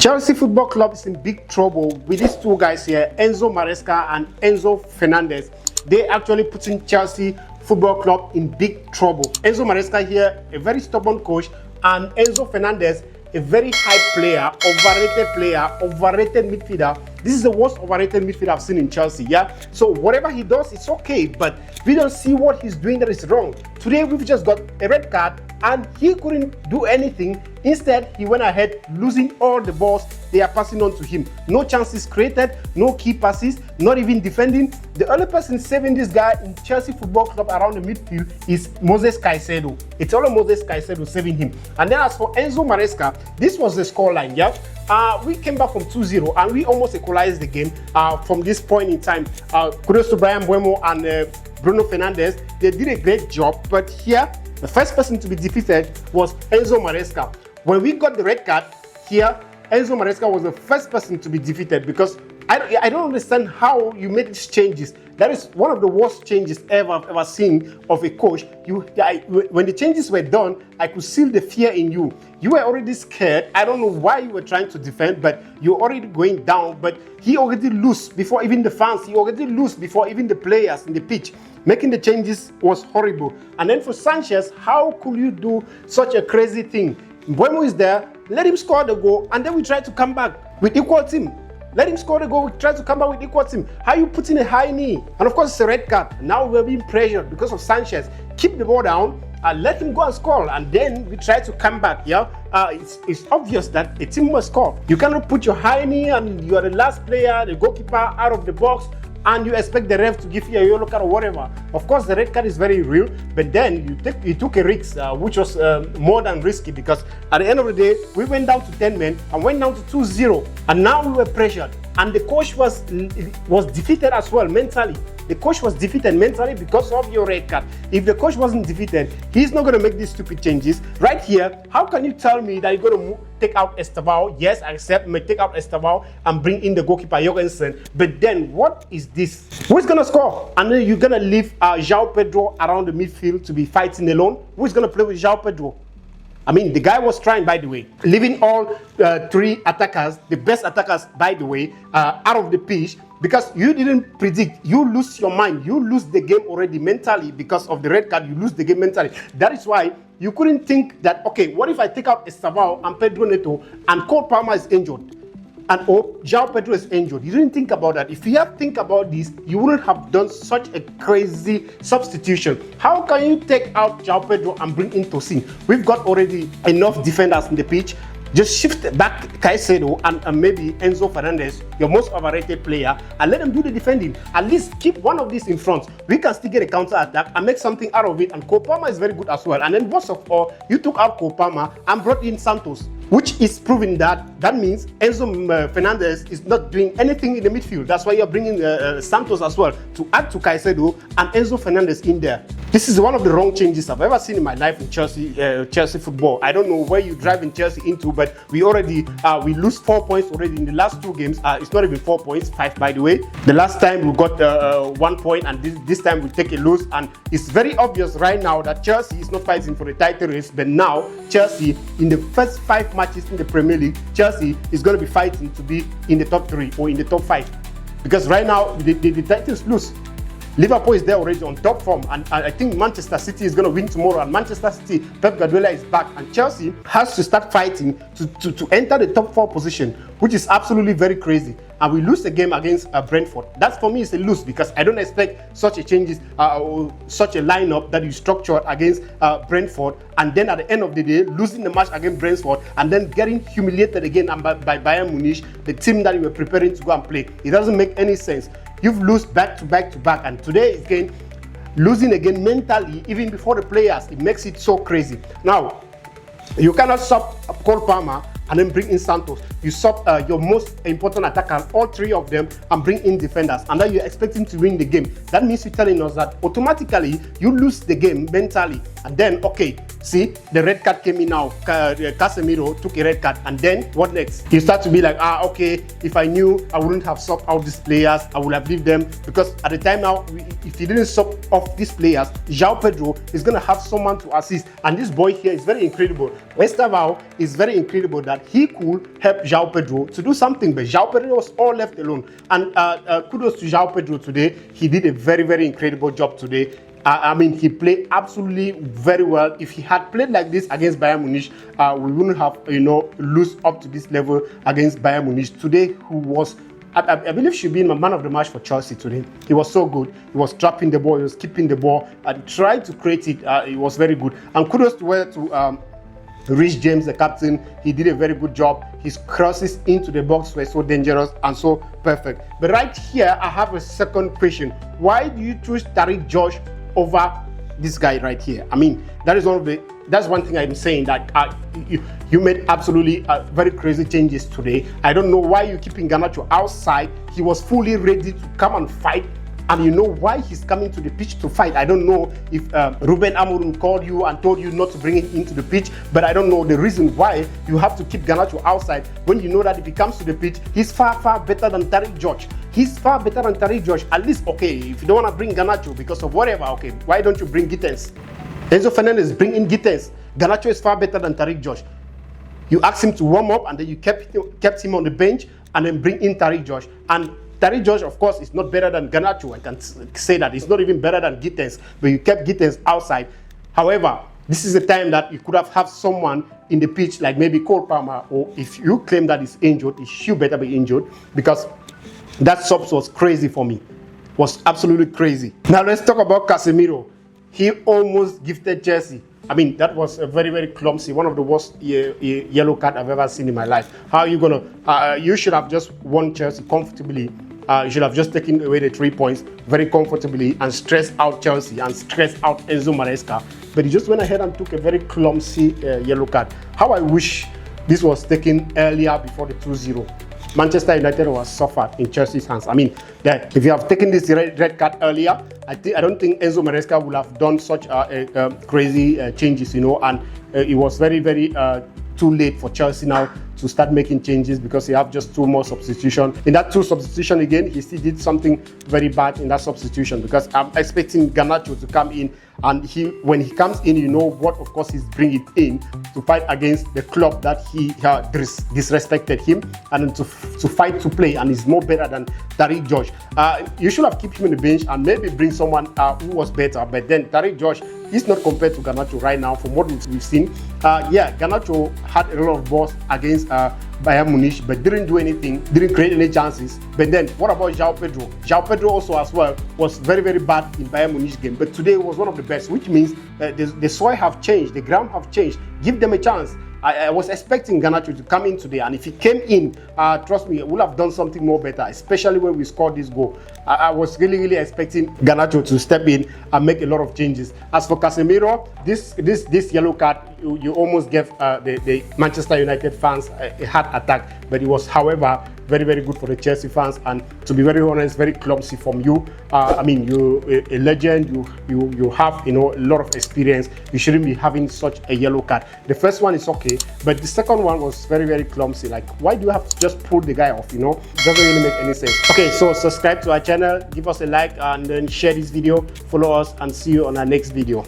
Chelsea Football Club is in big trouble with these two guys here, Enzo Maresca and Enzo Fernandes. They actually putting Chelsea Football Club in big trouble. Enzo Maresca here, a very stubborn coach, and Enzo Fernandes, a very high player, overrated midfielder. This is the worst overrated midfielder I've seen in Chelsea, yeah? So whatever he does, it's okay, but we don't see what he's doing that is wrong. Today, we've just got a red card, and he couldn't do anything. Instead, he went ahead losing all the balls they are passing on to him. No chances created, no key passes, not even defending. The only person saving this guy in Chelsea Football Club around the midfield is Moses Caicedo. It's all Moses Caicedo saving him. And then as for Enzo Maresca, this was the scoreline, yeah? We came back from 2-0 and we almost equalized the game from this point in time. Kudos to Bryan Mbeumo and Bruno Fernandes. They did a great job, but here, the first person to be defeated was Enzo Maresca. When we got the red card here, Enzo Maresca was the first person to be defeated because I don't understand how you made these changes. That is one of the worst changes I've ever seen of a coach. When the changes were done, I could see the fear in you. You were already scared. I don't know why you were trying to defend, but you're already going down. But he already lose before even the fans. He already lose before even the players in the pitch. Making the changes was horrible. And then for Sanchez, how could you do such a crazy thing? Mbeumo is there, let him score the goal, and then we try to come back with equal team. Let him score the goal, we try to come back with equal team. How you put in a high knee? And of course, it's a red card. Now we're being pressured because of Sanchez. Keep the ball down, and let him go and score, and then we try to come back, yeah? It's obvious that a team must score. You cannot put your high knee and you are the last player, the goalkeeper, out of the box, and you expect the ref to give you a yellow card or whatever. Of course, the red card is very real, but then you took a risk, which was more than risky, because at the end of the day, we went down to 10 men and went down to 2-0, and now we were pressured. And the coach was defeated as well mentally. The coach was defeated mentally because of your red card. If the coach wasn't defeated, he's not going to make these stupid changes. Right here, how can you tell me that you're going to take out Esteval? Yes, I accept, may take out Esteval and bring in the goalkeeper Jorgensen. But then, what is this? Who's going to score? And then you're going to leave João Pedro around the midfield to be fighting alone? Who's going to play with João Pedro? I mean, the guy was trying, by the way, leaving all three attackers, the best attackers, by the way, out of the pitch, because you didn't predict. You lose your mind. You lose the game already mentally because of the red card. You lose the game mentally. That is why you couldn't think that, okay, what if I take out Esteval and Pedro Neto and Cole Palmer is injured? And João Pedro is injured. You didn't think about that. If you have think about this, you wouldn't have done such a crazy substitution. How can you take out João Pedro and bring in Tosin? We've got already enough defenders in the pitch. Just shift back Caicedo and maybe Enzo Fernandes, your most overrated player, and let them do the defending. At least keep one of these in front. We can still get a counter attack and make something out of it. And Cole Palmer is very good as well. And then most of all, you took out Cole Palmer and brought in Santos, which is proving that means Enzo Fernandes is not doing anything in the midfield. That's why you're bringing Santos as well to add to Caicedo and Enzo Fernandes in there. This is one of the wrong changes I've ever seen in my life in Chelsea football. I don't know where you driving Chelsea into, but we already we lose 4 points already in the last two games. It's not even 4 points, 5 by the way. The last time we got 1 point, and this time we take a lose. And it's very obvious right now that Chelsea is not fighting for the title race. But now Chelsea, in the first 5 matches in the Premier League, Chelsea is going to be fighting to be in the top 3 or in the top 5, because right now the titles loose. Liverpool is there already on top form, and I think Manchester City is going to win tomorrow, and Manchester City, Pep Guardiola is back, and Chelsea has to start fighting to enter the top 4 position, which is absolutely very crazy. And we lose the game against Brentford. That for me is a lose, because I don't expect such a changes or such a lineup that you structured against Brentford, and then at the end of the day losing the match against Brentford and then getting humiliated again by Bayern Munich, the team that you were preparing to go and play. It doesn't make any sense. You've lost back to back to back, and today again losing again mentally, even before the players. It makes it so crazy. Now you cannot sub Cole Palmer and then bring in Santos. You sub your most important attacker, all 3 of them, and bring in defenders, and then you're expecting to win the game. That means you're telling us that automatically you lose the game mentally. And then, okay, see, the red card came in now. Casemiro took a red card, and then what next? You start to be like, okay, if I knew, I wouldn't have subbed out these players. I would have left them, because at the time now, if he didn't sub off these players, João Pedro is going to have someone to assist. And this boy here is very incredible. Westerval is very incredible that he could help João Pedro to do something, but João Pedro was all left alone. And kudos to João Pedro today. He did a very, very incredible job today. I mean, he played absolutely very well. If he had played like this against Bayern Munich, we wouldn't have, lose up to this level against Bayern Munich. Today, who was, I believe, should be man of the match for Chelsea today. He was so good. He was trapping the ball, he was keeping the ball, and tried to create it. It was very good. And kudos to Rich James, the captain. He did a very good job. His crosses into the box were so dangerous and so perfect. But right here, I have a second question. Why do you choose Tariq Josh over this guy right here? I mean, that's one thing I'm saying, that you made absolutely very crazy changes today. I don't know why you're keeping Garnacho outside. He was fully ready to come and fight, and you know why he's coming to the pitch to fight. I don't know if Ruben Amorim called you and told you not to bring him into the pitch, but I don't know the reason why you have to keep Garnacho outside when you know that if he comes to the pitch, he's far, far better than Tariq Josh. He's far better than Tariq Josh. At least, okay, if you don't want to bring Garnacho because of whatever, okay, why don't you bring Gittens? Enzo Fernandes, bring in Gittens. Garnacho is far better than Tariq Josh. You asked him to warm up, and then you kept him on the bench, and then bring in Tariq Josh. And Tariq Josh, of course, is not better than Garnacho. I can say that. It's not even better than Gittens, but you kept Gittens outside. However, this is the time that you could have someone in the pitch, like maybe Cole Palmer, or if you claim that he's injured, he should better be injured, because that sub was crazy for me. Was absolutely crazy. Now let's talk about Casemiro. He almost gifted Chelsea. I mean, that was a very, very clumsy, one of the worst yellow card I've ever seen in my life. How are you gonna? You should have just won Chelsea comfortably. You should have just taken away the 3 points very comfortably and stressed out Chelsea and stressed out Enzo Maresca. But he just went ahead and took a very clumsy yellow card. How I wish this was taken earlier before the 2-0. Manchester United was suffered in Chelsea's hands. I mean, that if you have taken this red card earlier, I don't think Enzo Maresca would have done such crazy changes, and it was very, very too late for Chelsea now to start making changes, because he have just 2 more substitution. In that 2 substitution again, he still did something very bad in that substitution, because I'm expecting Garnacho to come in, and when he comes in, you know what, of course, he's bringing in to fight against the club that he disrespected him, and to fight to play, and he's more better than Tariq Josh. You should have kept him on the bench and maybe bring someone who was better, but then Tariq Josh is not compared to Garnacho right now from what we've seen. Garnacho had a lot of balls against Bayern Munich, but didn't do anything, didn't create any chances. But then, what about João Pedro? João Pedro also as well was very, very bad in Bayern Munich game, but today was one of the best, which means the soil have changed, the ground have changed. Give them a chance. I was expecting Garnacho to come in today, and if he came in, trust me, we'll have done something more better, especially when we scored this goal. I was really, really expecting Garnacho to step in and make a lot of changes. As for Casemiro, this yellow card, you almost gave the Manchester United fans a heart attack, but it was, however, very, very good for the Chelsea fans, and to be very honest, very clumsy from you. I mean, you're a legend, you have a lot of experience. You shouldn't be having such a yellow card. The first one is okay, but the second one was very, very clumsy. Like, why do you have to just pull the guy off? It doesn't really make any sense. Okay, so subscribe to our channel, give us a like, and then share this video, follow us, and see you on our next video.